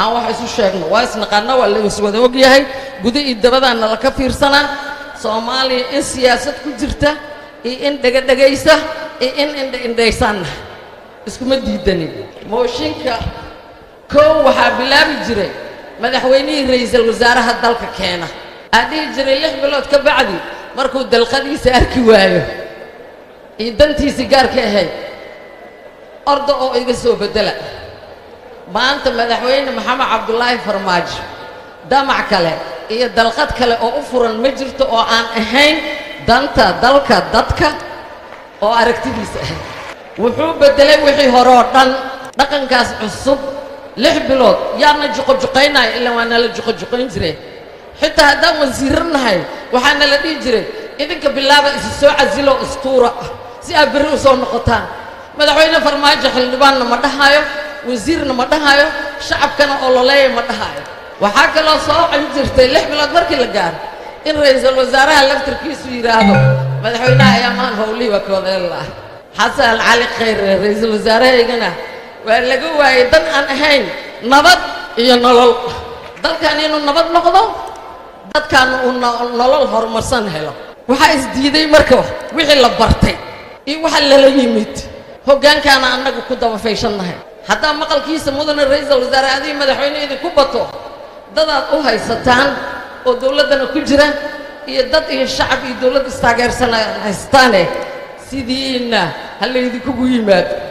aan wax isu sheegno waa isnaqaana waa la iswada ogyahay guda iyo dabadaana la ka fiirsanaa Soomaaliya in siyaasad ku jirta iyo in dhagaysa iyo in indhaysanna iskuma diidanin mooshinka koow waxaa bilaabi jiray madaxweynihii ra'iisul wasaaraha dalka keena adii jiray 6 bilood ka bacdi markuu dalqadiisa arki waayo iyo dantiisa gaarka ahayd ordo oo iga soo bedela maanta madaxweyne maxamed cabdullaahi farmaajo damac kale iyo dalqad kale oo u furan ma jirto oo aan ahayn danta dalka dadka oo aragtidiisa ahayd wuxuu bedelay wixii hore oo dhan dhaqankaas cusub 6 bilood yaana juqojuqaynay ilaa waana la juqojuqayn jiray xitaa haddaan wasiiranahay waxaana la dhihi jiray idinka bilaaba isu soo casilo ustuura si aad berri u soo noqotaan madaxweyne farmaajo xildhibaanna ma dhahayo wasiirna ma dhahayo shacabkana oo loleeya ma dhahayo waxaa kaloo soo jirtay 6 bilood markii la gaaro in ra'iisul wasaaraha laftirkiisu yiraahdo madaxweynaha ayaa maan howlii waa koodeellah xasan cali khayr ra'iisul wasaarahayna waa laga waayay dan aan ahayn nabad iyo nolol dalkan inuu nabad noqdo dadkan uu nolol horumarsan helo waxa isdiiday marka wixii la bartay iyo waxa la yimid hogaankana annagu ku daba feeshanahay hadaa maqalkiisa mudane ra'iisul wasaare adii madaxweynaha ku bato dadaad u haysataan oo dawladana ku jira iyo dad iyo shacab iyo dawlad istaageersan haystaane sidiina hal idinku yimaado